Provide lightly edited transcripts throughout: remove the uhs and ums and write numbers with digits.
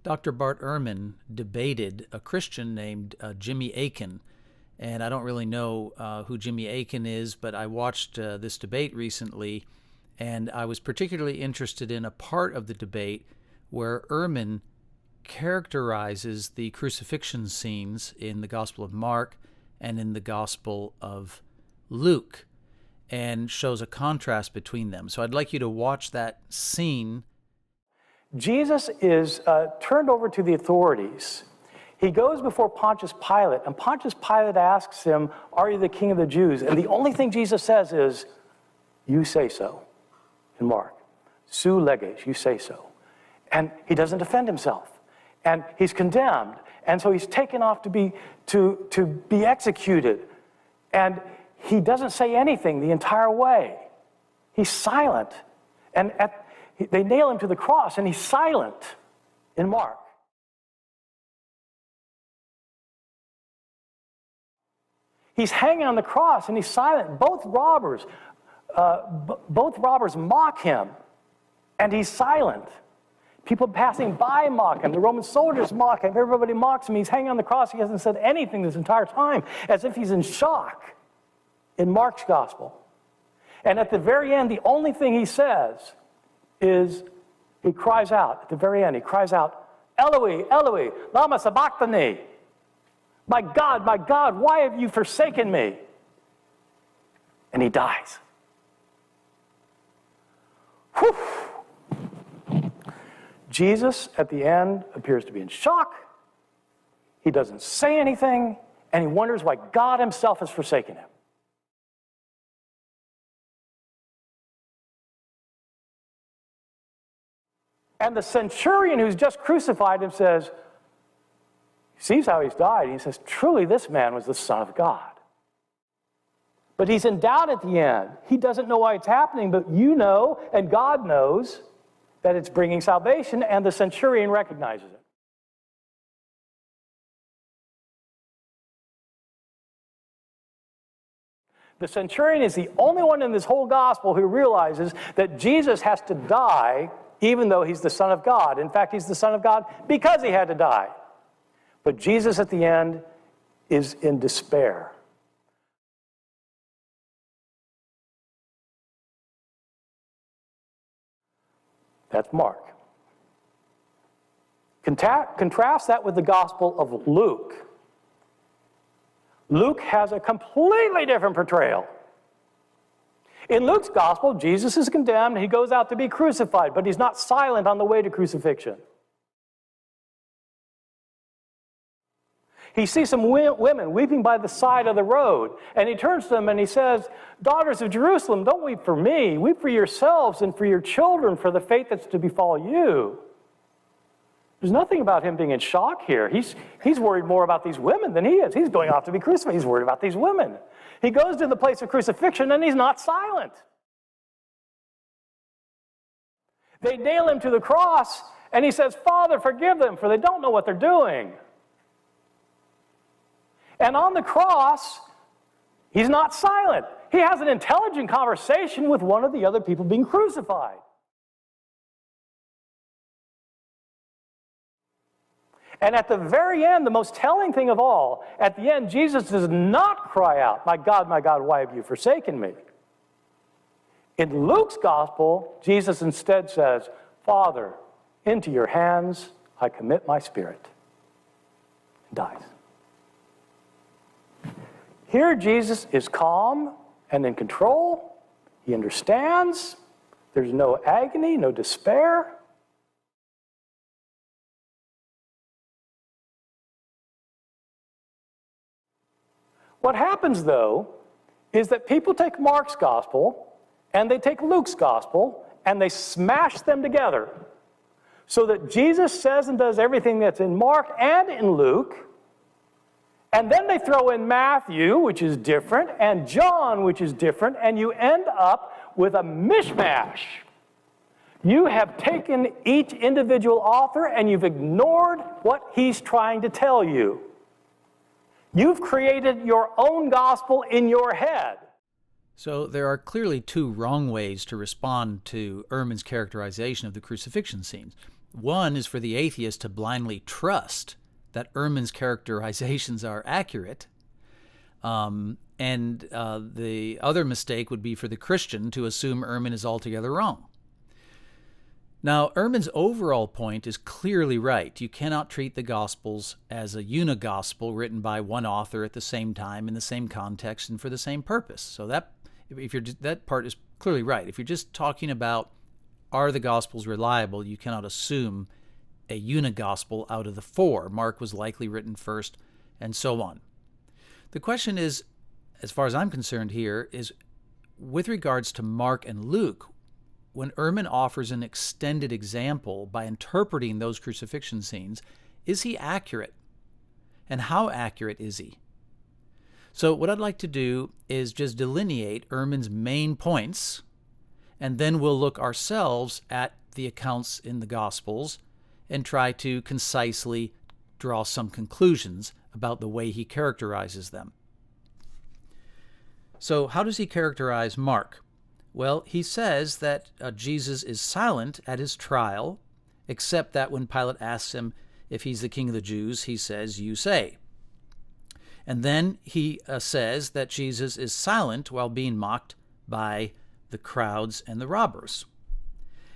Dr. Bart Ehrman debated a Christian named Jimmy Akin. And I don't really know who Jimmy Akin is, but I watched this debate recently, and I was particularly interested in a part of the debate where Ehrman characterizes the crucifixion scenes in the Gospel of Mark and in the Gospel of Luke, and shows a contrast between them. So I'd like you to watch that scene. Jesus is turned over to the authorities. He goes before Pontius Pilate, and Pontius Pilate asks him, "Are you the king of the Jews?" And the only thing Jesus says is, "You say so," in Mark. Su leges, you say so. And he doesn't defend himself. And he's condemned. And so he's taken off to be executed. And he doesn't say anything the entire way. He's silent. And they nail him to the cross, and he's silent in Mark. He's hanging on the cross, and he's silent. Both robbers mock him, and he's silent. People passing by mock him. The Roman soldiers mock him. Everybody mocks him. He's hanging on the cross. He hasn't said anything this entire time, as if he's in shock in Mark's gospel. And at the very end, the only thing he says is he cries out. At the very end, he cries out, "Eloi, Eloi, lama sabachthani." My God, why have you forsaken me?" And he dies. Whew. Jesus, at the end, appears to be in shock. He doesn't say anything, and he wonders why God himself has forsaken him. And the centurion who's just crucified him says, sees how he's died, and he says, "Truly this man was the Son of God." But he's in doubt at the end. He doesn't know why it's happening, but you know, and God knows, that it's bringing salvation, and the centurion recognizes it. The centurion is the only one in this whole gospel who realizes that Jesus has to die even though he's the Son of God. In fact, he's the Son of God because he had to die. But Jesus at the end is in despair. That's Mark. Contrast that with the Gospel of Luke. Luke has a completely different portrayal. In Luke's Gospel, Jesus is condemned. He goes out to be crucified, but he's not silent on the way to crucifixion. He sees some women weeping by the side of the road, and he turns to them and he says, "Daughters of Jerusalem, don't weep for me. Weep for yourselves and for your children for the fate that's to befall you." There's nothing about him being in shock here. He's worried more about these women than he is. He's going off to be crucified. He's worried about these women. He goes to the place of crucifixion, and he's not silent. They nail him to the cross, and he says, "Father, forgive them, for they don't know what they're doing." And on the cross, he's not silent. He has an intelligent conversation with one of the other people being crucified. And at the very end, the most telling thing of all, at the end, Jesus does not cry out, my God, why have you forsaken me?" In Luke's gospel, Jesus instead says, "Father, into your hands I commit my spirit," and dies. Here, Jesus is calm and in control. He understands. There's no agony, no despair. What happens, though, is that people take Mark's gospel and they take Luke's gospel and they smash them together so that Jesus says and does everything that's in Mark and in Luke. And then they throw in Matthew, which is different, and John, which is different, and you end up with a mishmash. You have taken each individual author and you've ignored what he's trying to tell you. You've created your own gospel in your head. So there are clearly two wrong ways to respond to Ehrman's characterization of the crucifixion scenes. One is for the atheist to blindly trust that Ehrman's characterizations are accurate. And the other mistake would be for the Christian to assume Ehrman is altogether wrong. Now, Ehrman's overall point is clearly right. You cannot treat the Gospels as a unigospel written by one author at the same time in the same context and for the same purpose. So that part is clearly right. If you're just talking about are the Gospels reliable, you cannot assume a unigospel out of the four. Mark was likely written first, and so on. The question is, as far as I'm concerned here, is with regards to Mark and Luke, when Ehrman offers an extended example by interpreting those crucifixion scenes, is he accurate? And how accurate is he? So what I'd like to do is just delineate Ehrman's main points, and then we'll look ourselves at the accounts in the Gospels and try to concisely draw some conclusions about the way he characterizes them. So how does he characterize Mark? Well, he says that Jesus is silent at his trial, except that when Pilate asks him if he's the king of the Jews, he says, "You say." And then he says that Jesus is silent while being mocked by the crowds and the robbers.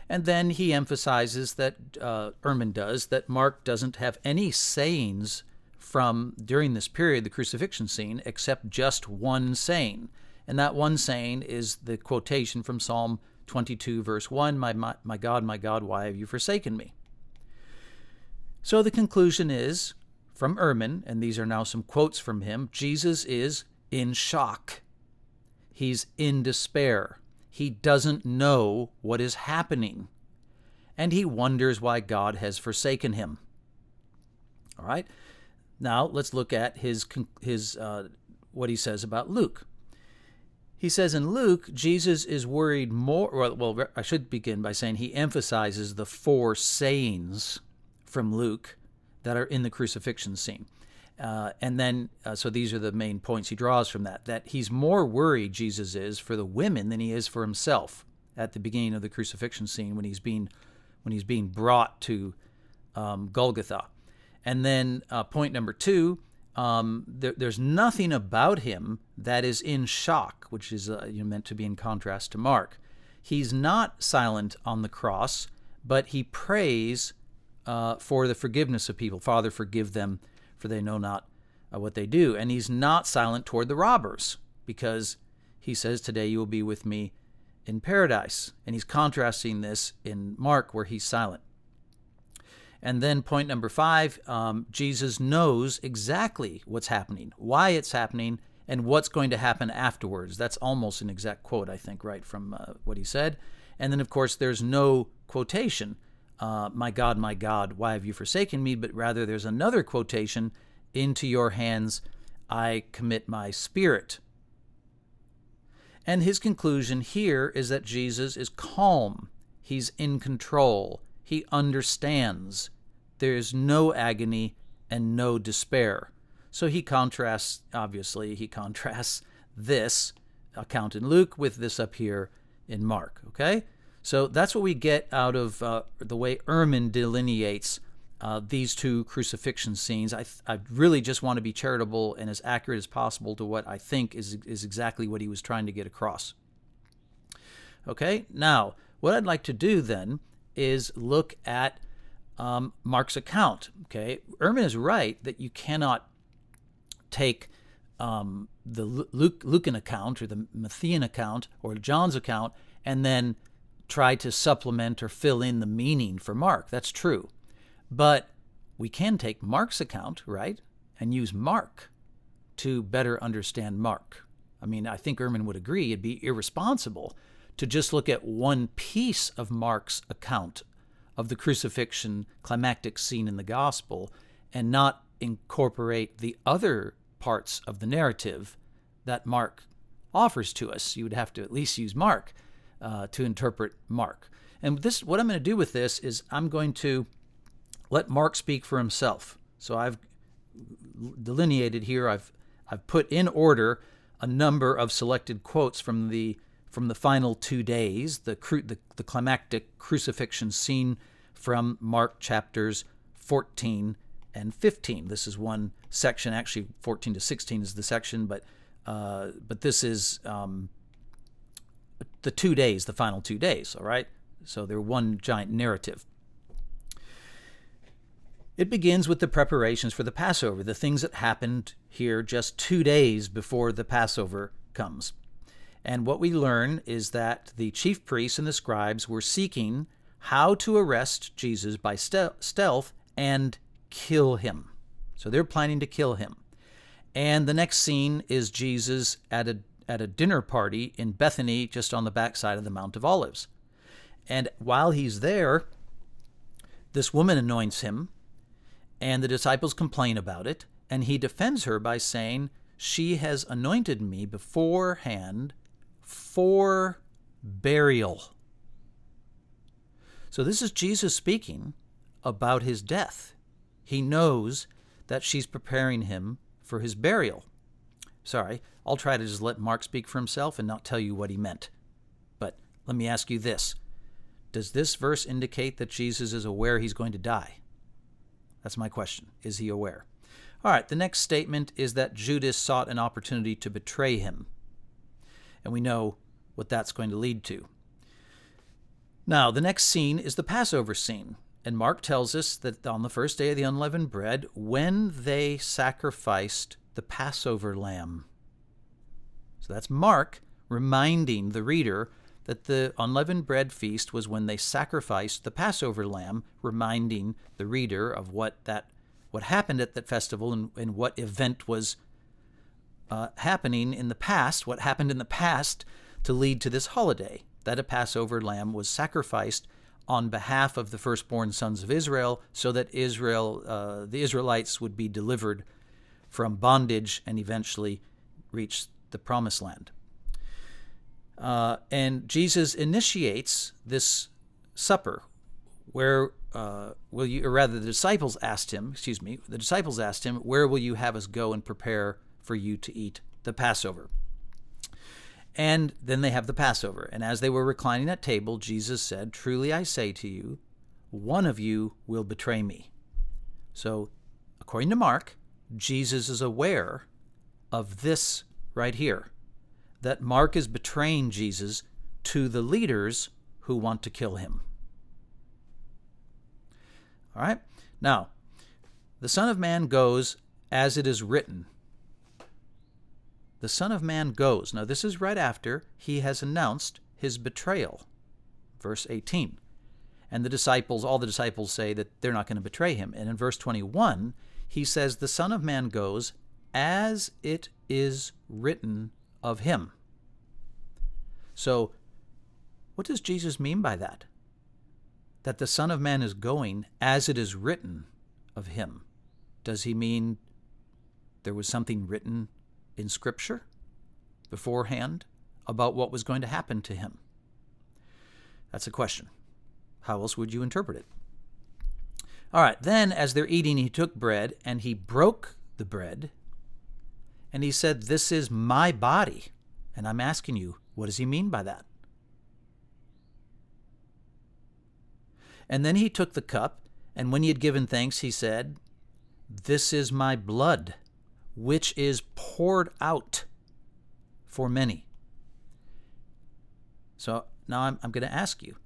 And then he emphasizes that, Ehrman does, that Mark doesn't have any sayings from during this period, the crucifixion scene, except just one saying. And that one saying is the quotation from Psalm 22, verse 1, my God, why have you forsaken me?" So the conclusion is, from Ehrman, and these are now some quotes from him, Jesus is in shock. He's in despair. He doesn't know what is happening. And he wonders why God has forsaken him. All right? Now, let's look at his what he says about Luke. He says in Luke, Jesus is worried more, well, I should begin by saying he emphasizes the four sayings from Luke that are in the crucifixion scene. And then, so these are the main points he draws from that he's more worried, Jesus is, for the women than he is for himself at the beginning of the crucifixion scene when he's being brought to Golgotha. And then point number 2, there's nothing about him that is in shock, which is meant to be in contrast to Mark. He's not silent on the cross, but he prays for the forgiveness of people. Father, forgive them, for they know not what they do. And he's not silent toward the robbers, because he says, today you will be with me in paradise. And he's contrasting this in Mark, where he's silent. And then point number 5, Jesus knows exactly what's happening, why it's happening, and what's going to happen afterwards. That's almost an exact quote, I think, right from what he said. And then, of course, there's no quotation, my God, why have you forsaken me? But rather there's another quotation, into your hands I commit my spirit. And his conclusion here is that Jesus is calm. He's in control. He understands. There is no agony and no despair. So he contrasts this account in Luke with this up here in Mark, okay? So that's what we get out of the way Ehrman delineates these two crucifixion scenes. I really just want to be charitable and as accurate as possible to what I think is exactly what he was trying to get across. Okay, now, what I'd like to do then is look at Mark's account. Okay, Ehrman is right that you cannot take the Lucan account or the Matthean account or John's account and then try to supplement or fill in the meaning for Mark. That's true. But we can take Mark's account, right, and use Mark to better understand Mark. I mean, I think Ehrman would agree it'd be irresponsible to just look at one piece of Mark's account of the crucifixion climactic scene in the gospel and not incorporate the other parts of the narrative that Mark offers to us. You would have to at least use Mark to interpret Mark. And what I'm going to do with this is I'm going to let Mark speak for himself. So I've delineated here, I've put in order a number of selected quotes from the final 2 days, the climactic crucifixion scene from Mark chapters 14 and 15. This is one section. Actually, 14 to 16 is the section, but this is the 2 days, the final 2 days, all right? So they're one giant narrative. It begins with the preparations for the Passover, the things that happened here just 2 days before the Passover comes. And what we learn is that the chief priests and the scribes were seeking how to arrest Jesus by stealth and kill him. So they're planning to kill him. And the next scene is Jesus at a dinner party in Bethany, just on the backside of the Mount of Olives. And while he's there, this woman anoints him, and the disciples complain about it, and he defends her by saying, "She has anointed me beforehand for burial." So this is Jesus speaking about his death. He knows that she's preparing him for his burial. Sorry, I'll try to just let Mark speak for himself and not tell you what he meant. But let me ask you this. Does this verse indicate that Jesus is aware he's going to die? That's my question. Is he aware? All right, the next statement is that Judas sought an opportunity to betray him. And we know what that's going to lead to. Now, the next scene is the Passover scene. And Mark tells us that on the first day of the unleavened bread, when they sacrificed the Passover lamb. So that's Mark reminding the reader that the unleavened bread feast was when they sacrificed the Passover lamb, reminding the reader of what happened at that festival and what event was happening in the past, what happened in the past to lead to this holiday, that a Passover lamb was sacrificed on behalf of the firstborn sons of Israel, so that the Israelites would be delivered from bondage and eventually reach the promised land. And Jesus initiates this supper, where the disciples asked him, "Where will you have us go and prepare for you to eat the Passover?" And then they have the Passover. And as they were reclining at table, Jesus said, "Truly I say to you, one of you will betray me." So, according to Mark, Jesus is aware of this right here, that Mark is betraying Jesus to the leaders who want to kill him. All right? Now, the Son of Man goes as it is written. The Son of Man goes. Now, this is right after he has announced his betrayal. Verse 18. And all the disciples say that they're not going to betray him. And in verse 21, he says, "The Son of Man goes as it is written of him." So, what does Jesus mean by that? That the Son of Man is going as it is written of him. Does he mean there was something written in Scripture beforehand about what was going to happen to him? That's a question. How else would you interpret it? All right, then as they're eating, he took bread and he broke the bread and he said, "This is my body." And I'm asking you, what does he mean by that? And then he took the cup, and when he had given thanks, he said, "This is my blood, which is poured out for many." So now I'm going to ask you,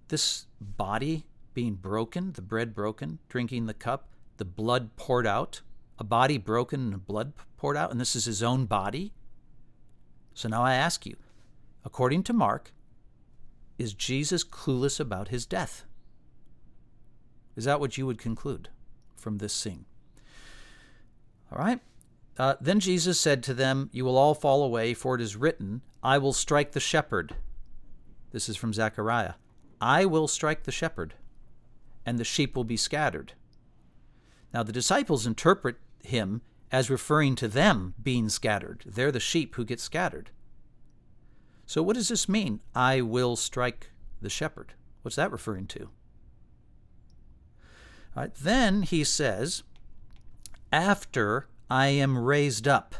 this body being broken, the bread broken, drinking the cup, the blood poured out, a body broken and the blood poured out, and this is his own body? So now I ask you, according to Mark, is Jesus clueless about his death? Is that what you would conclude from this scene? All right. Then Jesus said to them, "You will all fall away, for it is written, I will strike the shepherd." This is from Zechariah. "I will strike the shepherd, and the sheep will be scattered." Now the disciples interpret him as referring to them being scattered. They're the sheep who get scattered. So what does this mean? I will strike the shepherd. What's that referring to? All right, then he says, "After I am raised up,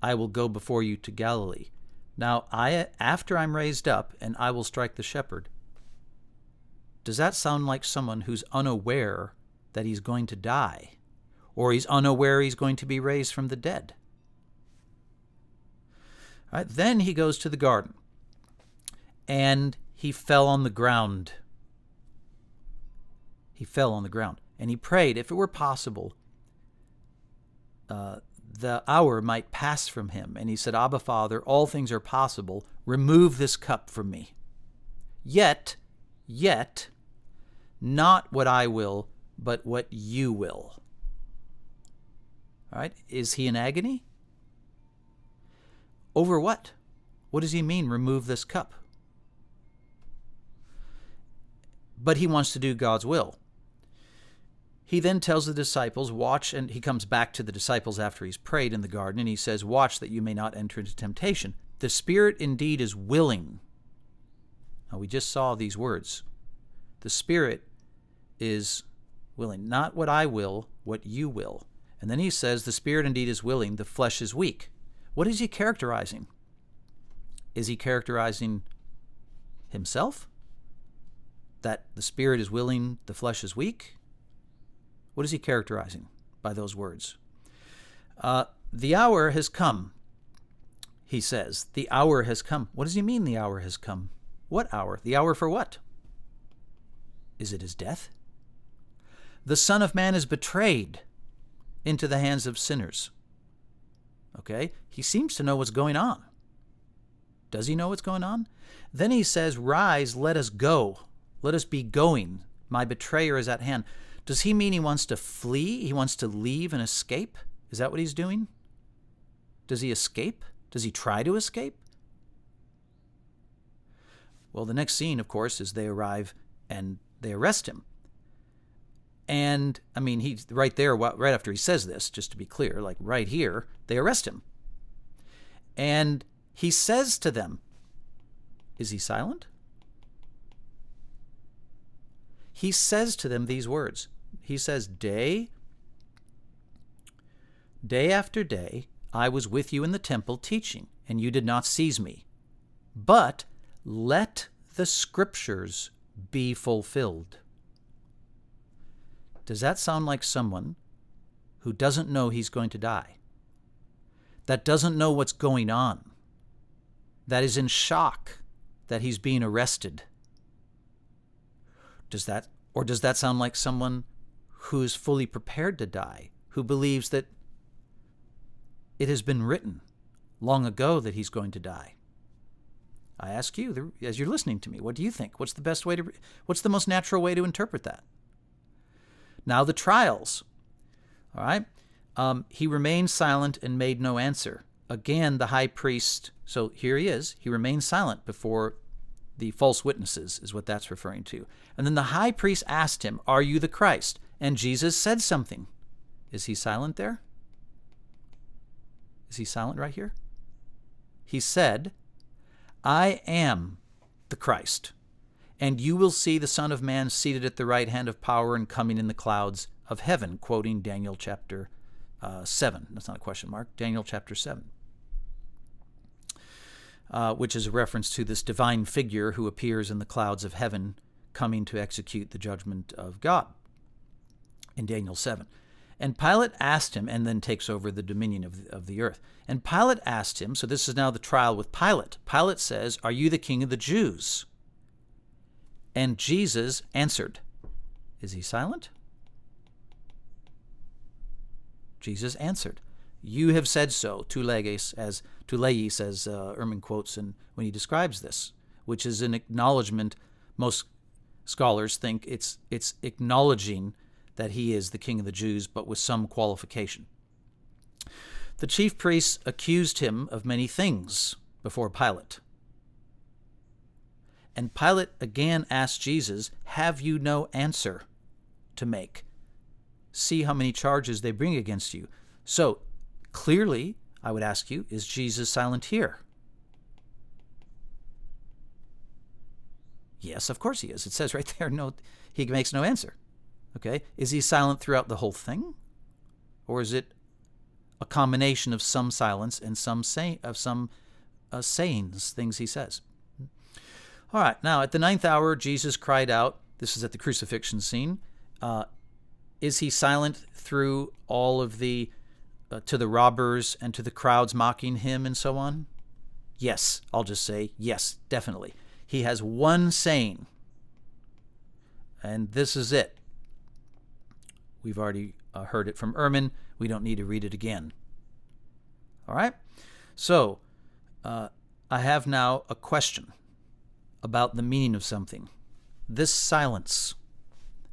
I will go before you to Galilee." Now, after I'm raised up and I will strike the shepherd, does that sound like someone who's unaware that he's going to die? Or he's unaware he's going to be raised from the dead? All right, then he goes to the garden, and he fell on the ground. He fell on the ground, and he prayed, if it were possible, the hour might pass from him. And he said, Abba, Father, all things are possible. Remove this cup from me. Yet, not what I will, but what you will. All right, is he in agony? Over what? What does he mean, remove this cup? But he wants to do God's will. He then tells the disciples, watch, and he comes back to the disciples after he's prayed in the garden, and he says, watch that you may not enter into temptation. The spirit indeed is willing. Now, we just saw these words. The spirit is willing. Not what I will, what you will. And then he says, the spirit indeed is willing, the flesh is weak. What is he characterizing? Is he characterizing himself? That the spirit is willing, the flesh is weak? What is he characterizing by those words? The hour has come, he says. The hour has come. What does he mean the hour has come? What hour? The hour for what? Is it his death? The Son of Man is betrayed into the hands of sinners. Okay? He seems to know what's going on. Does he know what's going on? Then he says, rise, let us go. Let us be going. My betrayer is at hand. Does he mean he wants to flee? He wants to leave and escape? Is that what he's doing? Does he escape? Does he try to escape? Well, the next scene, of course, is they arrive and they arrest him. And, I mean, he's right there, right after he says this, just to be clear, like right here, they arrest him. And he says to them, is he silent? He says to them these words. He says, day after day, I was with you in the temple teaching, and you did not seize me. But let the scriptures be fulfilled. Does that sound like someone who doesn't know he's going to die? That doesn't know what's going on? That is in shock that he's being arrested? Does that sound like someone who's fully prepared to die, who believes that it has been written long ago that he's going to die? I ask you, as you're listening to me, what do you think? What's the most natural way to interpret that? Now the trials, all right? He remained silent and made no answer. Again, the high priest, so here he is. He remained silent before the false witnesses, is what that's referring to. And then the high priest asked him, are you the Christ? And Jesus said something. Is he silent there? Is he silent right here? He said, I am the Christ, and you will see the Son of Man seated at the right hand of power and coming in the clouds of heaven, quoting Daniel chapter 7. That's not a question mark. Daniel chapter 7, which is a reference to this divine figure who appears in the clouds of heaven coming to execute the judgment of God in Daniel 7. And Pilate asked him, and then takes over the dominion of the earth. And Pilate asked him, so this is now the trial with Pilate. Pilate says, are you the king of the Jews? And Jesus answered. Is he silent? Jesus answered, you have said so, tu leges, as Ehrman quotes when he describes this, which is an acknowledgement. Most scholars think it's acknowledging that he is the king of the Jews, but with some qualification. The chief priests accused him of many things before Pilate. And Pilate again asked Jesus, have you no answer to make? See how many charges they bring against you. So, clearly, I would ask you, is Jesus silent here? Yes, of course he is. It says right there, no, he makes no answer. Okay, is he silent throughout the whole thing? Or is it a combination of some silence and some sayings, things he says? All right, now at the 9th hour, Jesus cried out, This is at the crucifixion scene. Is he silent through all of the, to the robbers and to the crowds mocking him and so on? Yes, I'll just say yes, definitely. He has one saying, and this is it. We've already heard it from Ehrman. We don't need to read it again. All right? So, I have now a question about the meaning of something. This silence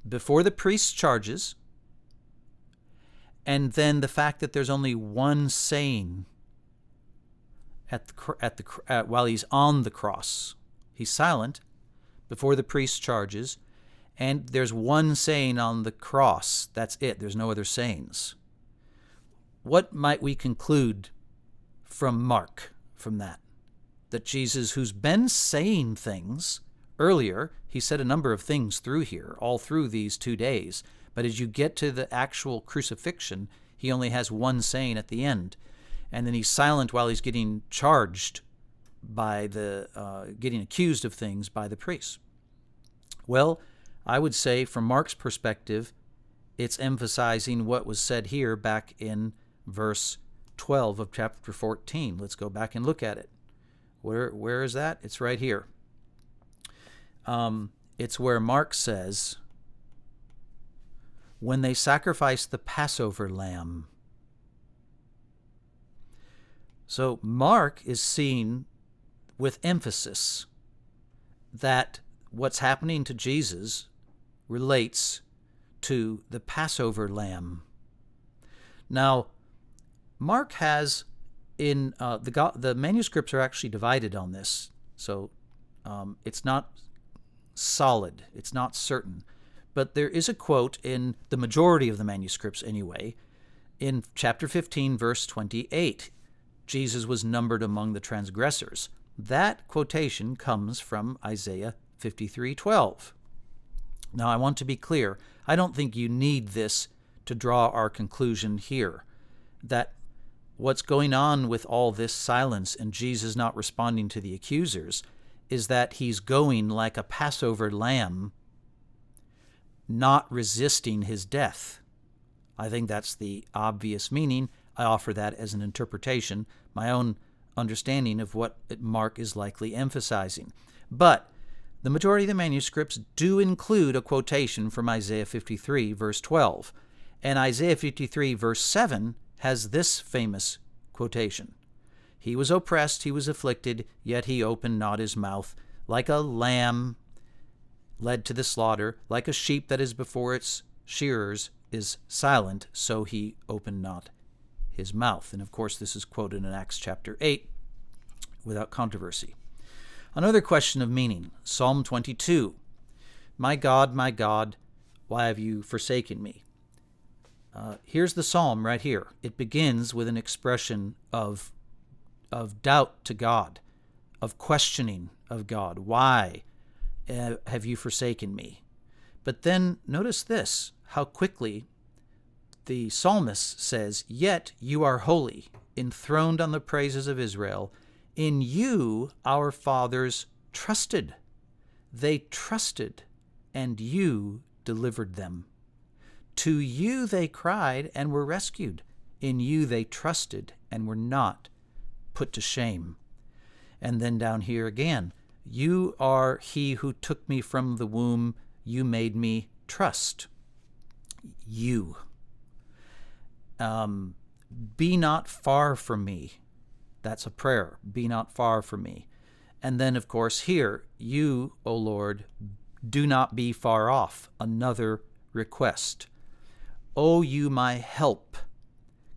before the priest's charges, and then the fact that there's only one saying while he's on the cross. He's silent before the priest's charges, and there's one saying on the cross. That's it. There's no other sayings. What might we conclude from Mark from that? That Jesus, who's been saying things earlier, he said a number of things through here, all through these 2 days. But as you get to the actual crucifixion, he only has one saying at the end. And then he's silent while he's getting charged by getting accused of things by the priests. Well, I would say from Mark's perspective, it's emphasizing what was said here back in verse 12 of chapter 14. Let's go back and look at it. Where is that? It's right here. It's where Mark says, when they sacrificed the Passover lamb. So Mark is seeing with emphasis that what's happening to Jesus relates to the Passover lamb. Now, Mark has the manuscripts are actually divided on this, so it's not solid, it's not certain. But there is a quote in the majority of the manuscripts anyway, in chapter 15, verse 28. Jesus was numbered among the transgressors. That quotation comes from Isaiah 53:12. Now, I want to be clear. I don't think you need this to draw our conclusion here, that what's going on with all this silence and Jesus not responding to the accusers is that he's going like a Passover lamb, not resisting his death. I think that's the obvious meaning. I offer that as an interpretation, my own understanding of what Mark is likely emphasizing. But the majority of the manuscripts do include a quotation from Isaiah 53, verse 12. And Isaiah 53, verse 7 has this famous quotation. He was oppressed, he was afflicted, yet he opened not his mouth. Like a lamb led to the slaughter, like a sheep that is before its shearers is silent, so he opened not his mouth. And of course, this is quoted in Acts chapter 8 without controversy. Another question of meaning, Psalm 22. My God, why have you forsaken me? Here's the psalm right here. It begins with an expression of doubt to God, of questioning of God. Why have you forsaken me? But then notice this, how quickly the psalmist says, yet you are holy, enthroned on the praises of Israel. In you our fathers trusted. They trusted, and you delivered them. To you they cried and were rescued. In you they trusted and were not put to shame. And then down here again, you are he who took me from the womb. You made me trust. You. Be not far from me. That's a prayer. Be not far from me. And then, of course, here, you, O Lord, do not be far off. Another request. O you my help,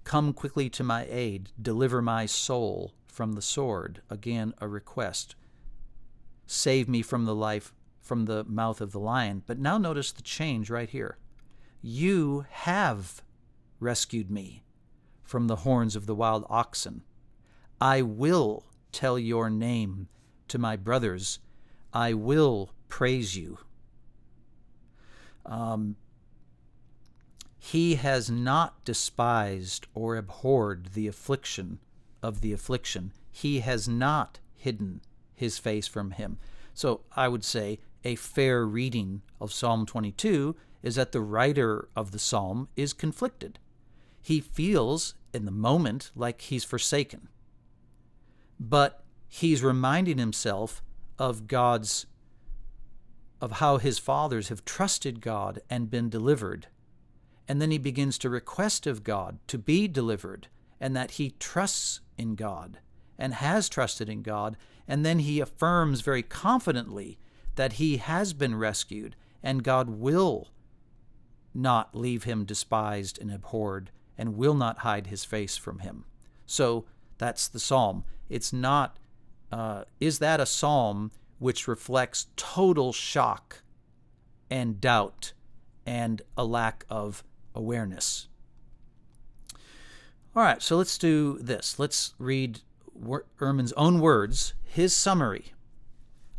come quickly to my aid. Deliver my soul from the sword. Again, a request. Save me from the mouth of the lion. But now notice the change right here. You have rescued me from the horns of the wild oxen. I will tell your name to my brothers. I will praise you. He has not despised or abhorred the affliction of the affliction. He has not hidden his face from him. So I would say a fair reading of Psalm 22 is that the writer of the psalm is conflicted. He feels in the moment like he's forsaken, but he's reminding himself of how his fathers have trusted God and been delivered. And then he begins to request of God to be delivered, and that he trusts in God and has trusted in God. And then he affirms very confidently that he has been rescued, and God will not leave him despised and abhorred, and will not hide his face from him. So that's the psalm. It's not, is that a psalm which reflects total shock and doubt and a lack of awareness? All right, so let's do this. Let's read Ehrman's own words, his summary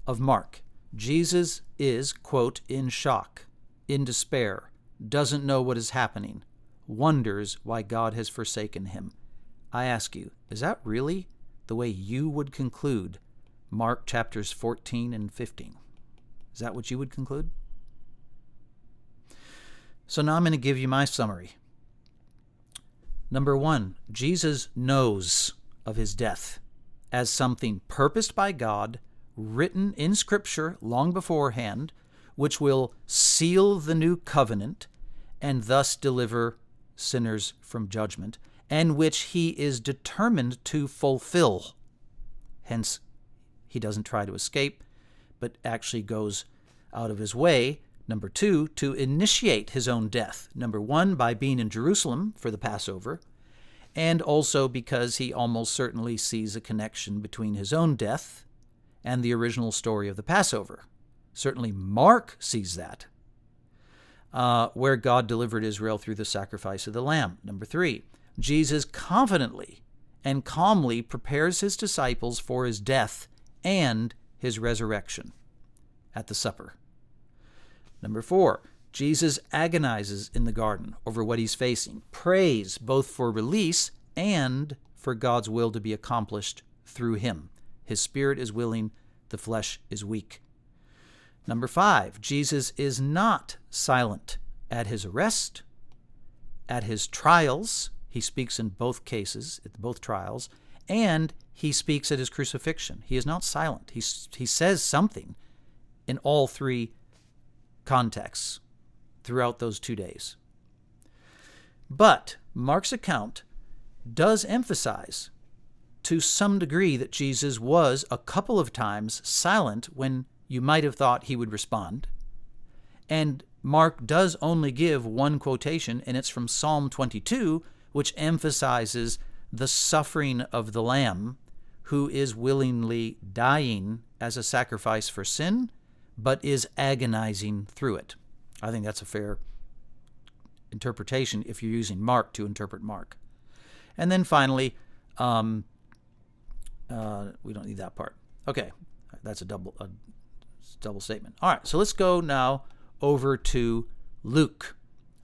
of Mark. Jesus is, quote, in shock, in despair, doesn't know what is happening, wonders why God has forsaken him. I ask you, is that really the way you would conclude Mark chapters 14 and 15? Is that what you would conclude? So now I'm going to give you my summary. Number one, Jesus knows of his death as something purposed by God, written in Scripture long beforehand, which will seal the new covenant and thus deliver sinners from judgment, and which he is determined to fulfill. Hence, he doesn't try to escape, but actually goes out of his way, number two, to initiate his own death. Number one, by being in Jerusalem for the Passover, and also because he almost certainly sees a connection between his own death and the original story of the Passover. Certainly Mark sees that, where God delivered Israel through the sacrifice of the Lamb. Number three, Jesus confidently and calmly prepares his disciples for his death and his resurrection at the supper. Number four, Jesus agonizes in the garden over what he's facing, prays both for release and for God's will to be accomplished through him. His spirit is willing, the flesh is weak. Number five, Jesus is not silent at his arrest, at his trials. He speaks in both cases, at both trials, and he speaks at his crucifixion. He is not silent. He says something in all three contexts throughout those 2 days. But Mark's account does emphasize to some degree that Jesus was a couple of times silent when you might have thought he would respond. And Mark does only give one quotation, and it's from Psalm 22, which emphasizes the suffering of the Lamb who is willingly dying as a sacrifice for sin, but is agonizing through it. I think that's a fair interpretation if you're using Mark to interpret Mark. And then finally, we don't need that part. Okay, that's a double statement. All right, so let's go now over to Luke.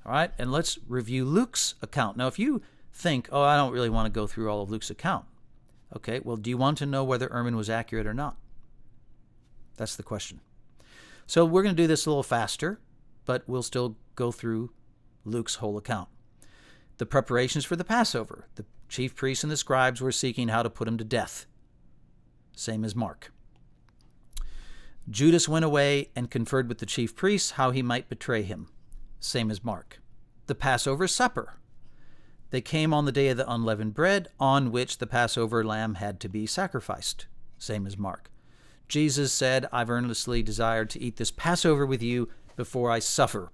All right, and let's review Luke's account. Now, if you think, oh, I don't really want to go through all of Luke's account. Okay, well, do you want to know whether Ehrman was accurate or not? That's the question. So we're going to do this a little faster, but we'll still go through Luke's whole account. The preparations for the Passover. The chief priests and the scribes were seeking how to put him to death. Same as Mark. Judas went away and conferred with the chief priests how he might betray him. Same as Mark. The Passover supper. They came on the day of the unleavened bread, on which the Passover lamb had to be sacrificed. Same as Mark. Jesus said, I've earnestly desired to eat this Passover with you before I suffer.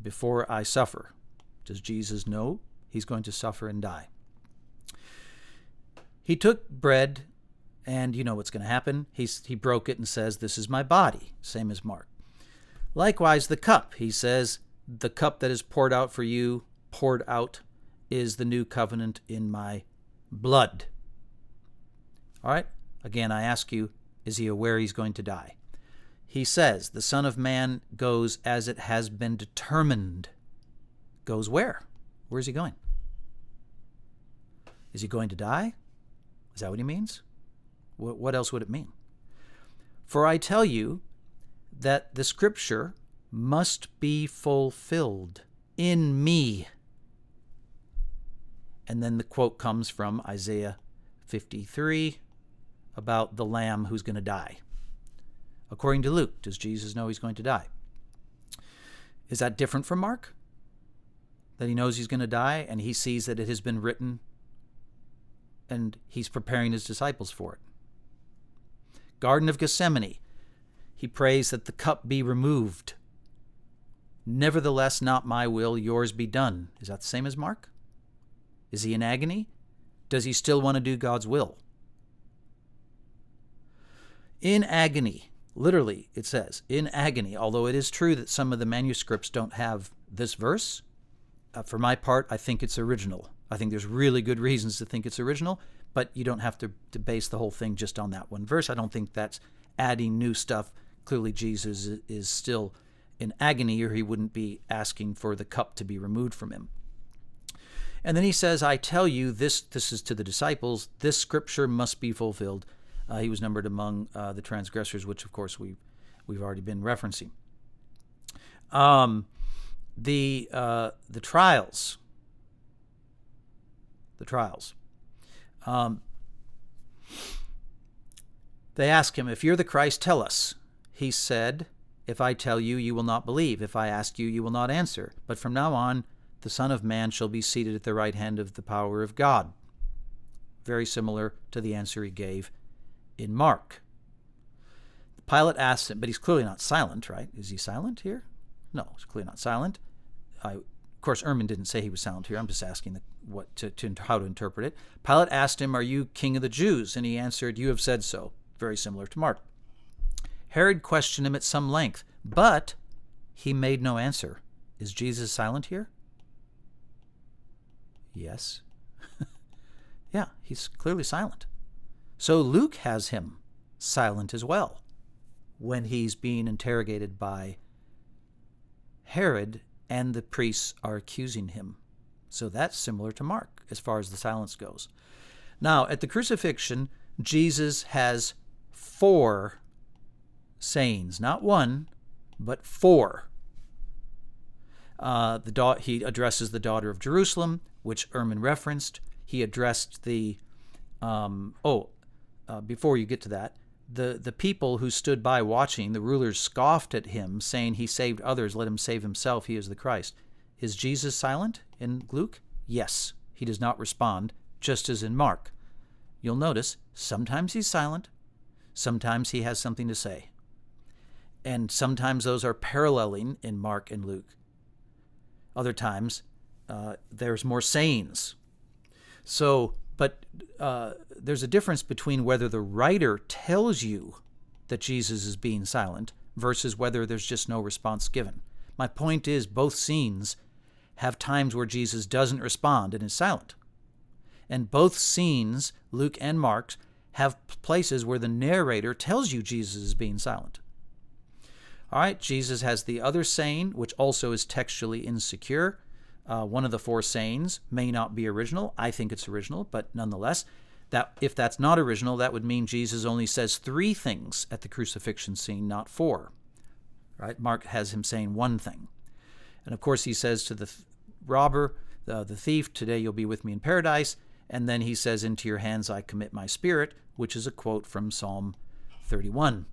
Before I suffer. Does Jesus know he's going to suffer and die? He took bread, and you know what's going to happen. He broke it and says, this is my body. Same as Mark. Likewise, the cup. He says, the cup that is poured out for you, poured out, is the new covenant in my blood. All right? Again, I ask you, is he aware he's going to die? He says, the Son of Man goes as it has been determined. Goes where? Where is he going? Is he going to die? Is that what he means? What else would it mean? For I tell you that the scripture must be fulfilled in me. And then the quote comes from Isaiah 53 about the lamb who's going to die. According to Luke, does Jesus know he's going to die? Is that different from Mark? That he knows he's going to die and he sees that it has been written and he's preparing his disciples for it. Garden of Gethsemane, he prays that the cup be removed. Nevertheless, not my will, yours be done. Is that the same as Mark? Is he in agony? Does he still want to do God's will? In agony, literally it says, in agony, although it is true that some of the manuscripts don't have this verse. For my part, I think it's original. I think there's really good reasons to think it's original, but you don't have to base the whole thing just on that one verse. I don't think that's adding new stuff. Clearly, Jesus is still in agony, or he wouldn't be asking for the cup to be removed from him. And then he says, I tell you, this is to the disciples, this scripture must be fulfilled. He was numbered among the transgressors, which, of course, we've already been referencing. The trials. The trials. They ask him, if you're the Christ, tell us. He said, if I tell you, you will not believe. If I ask you, you will not answer. But from now on, the Son of Man shall be seated at the right hand of the power of God. Very similar to the answer he gave in Mark. Pilate asked him, but he's clearly not silent, right? Is he silent here? No, he's clearly not silent. Of course, Ehrman didn't say he was silent here. I'm just asking how to interpret it. Pilate asked him, are you king of the Jews? And he answered, you have said so. Very similar to Mark. Herod questioned him at some length, but he made no answer. Is Jesus silent here? Yes. Yeah, he's clearly silent. So Luke has him silent as well when he's being interrogated by Herod and the priests are accusing him. So that's similar to Mark as far as the silence goes. Now, at the crucifixion, Jesus has 4 sayings, not 1, but 4. He addresses the daughter of Jerusalem, which Ehrman referenced. He addressed the, before you get to that, the people who stood by watching, the rulers scoffed at him, saying, he saved others, let him save himself, he is the Christ. Is Jesus silent in Luke? Yes. He does not respond, just as in Mark. You'll notice, sometimes he's silent, sometimes he has something to say. And sometimes those are paralleling in Mark and Luke. Other times, there's more sayings. So, but there's a difference between whether the writer tells you that Jesus is being silent versus whether there's just no response given. My point is, both scenes have times where Jesus doesn't respond and is silent. And both scenes, Luke and Mark, have places where the narrator tells you Jesus is being silent. All right, Jesus has the other saying, which also is textually insecure. One of the 4 sayings may not be original. I think it's original, but nonetheless, that if that's not original, that would mean Jesus only says 3 things at the crucifixion scene, not 4. Right? Mark has him saying 1 thing. And of course, he says to the robber, the thief, today you'll be with me in paradise. And then he says, into your hands I commit my spirit, which is a quote from Psalm 31.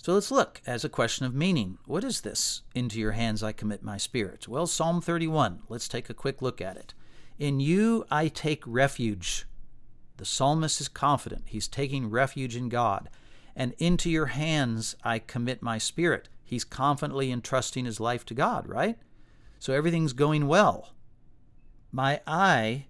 So let's look as a question of meaning. What is this? Into your hands I commit my spirit. Well, Psalm 31, let's take a quick look at it. In you I take refuge. The psalmist is confident. He's taking refuge in God. And into your hands I commit my spirit. He's confidently entrusting his life to God, right? So everything's going well. My eye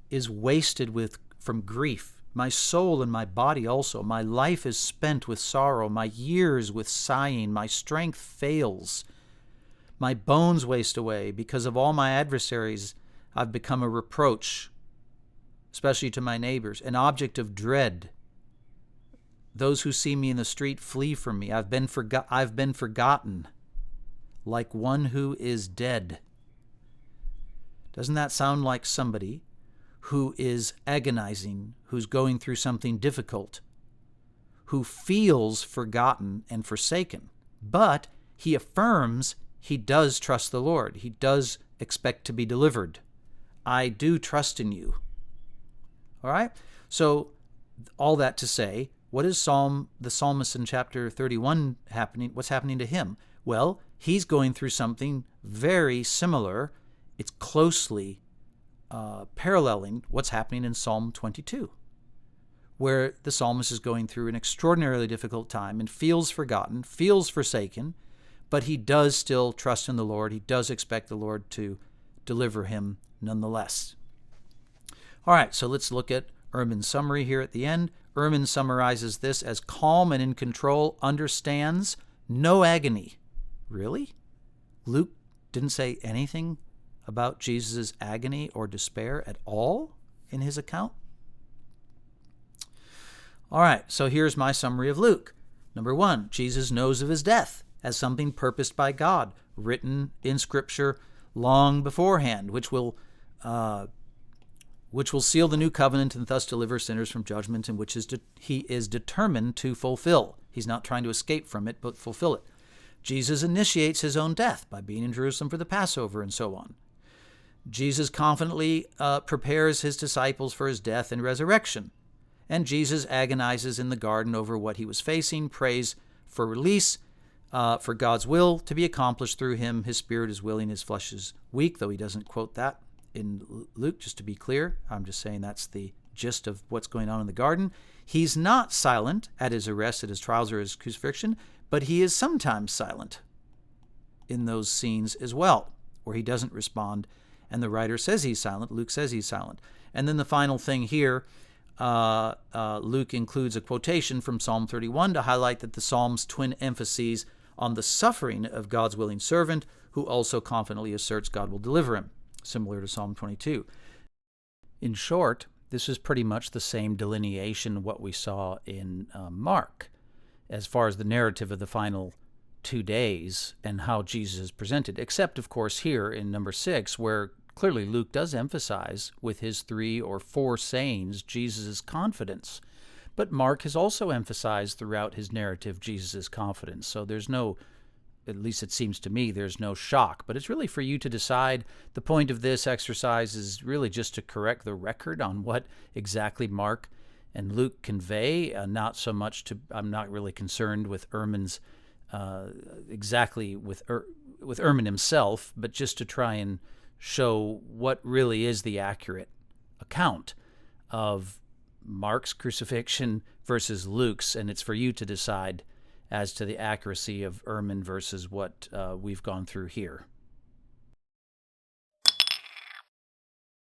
is wasted from grief. My soul and my body also. My life is spent with sorrow, my years with sighing. My strength fails. My bones waste away. Because of all my adversaries, I've become a reproach, especially to my neighbors, an object of dread. Those who see me in the street flee from me. I've been forgotten, like one who is dead. Doesn't that sound like somebody who is agonizing, who's going through something difficult, who feels forgotten and forsaken? but he affirms he does trust the Lord. He does expect to be delivered. I do trust in you. All right? So all that to say, what is the psalmist in chapter 31 happening? What's happening to him? Well, he's going through something very similar. It's closely paralleling what's happening in Psalm 22, where the psalmist is going through an extraordinarily difficult time and feels forgotten, feels forsaken, but he does still trust in the Lord. He does expect the Lord to deliver him nonetheless. All right, so let's look at Ehrman's summary here at the end. Ehrman summarizes this as calm and in control, understands no agony. Really? Luke didn't say anything about Jesus' agony or despair at all in his account? All right, so here's my summary of Luke. Number 1, Jesus knows of his death as something purposed by God, written in Scripture long beforehand, which will seal the new covenant and thus deliver sinners from judgment, and which he is determined to fulfill. He's not trying to escape from it, but fulfill it. Jesus initiates his own death by being in Jerusalem for the Passover and so on. Jesus confidently prepares his disciples for his death and resurrection. And Jesus agonizes in the garden over what he was facing, prays for release, for God's will to be accomplished through him. His spirit is willing, his flesh is weak, though he doesn't quote that in Luke, just to be clear. I'm just saying that's the gist of what's going on in the garden. He's not silent at his arrest, at his trials, or his crucifixion, but he is sometimes silent in those scenes as well, where he doesn't respond, and the writer says he's silent. Luke says he's silent. And then the final thing here, Luke includes a quotation from Psalm 31 to highlight that the psalm's twin emphases on the suffering of God's willing servant, who also confidently asserts God will deliver him, similar to Psalm 22. In short, this is pretty much the same delineation what we saw in Mark, as far as the narrative of the final 2 days and how Jesus is presented, except, of course, here in number 6, where clearly Luke does emphasize with his 3 or 4 sayings Jesus' confidence. But Mark has also emphasized throughout his narrative Jesus' confidence. So there's no, at least it seems to me, there's no shock. But it's really for you to decide. The point of this exercise is really just to correct the record on what exactly Mark and Luke convey. Not so much to, I'm not really concerned with Ehrman's, exactly with Ehrman himself, but just to try and show what really is the accurate account of Mark's crucifixion versus Luke's, and it's for you to decide as to the accuracy of Ehrman versus what we've gone through here.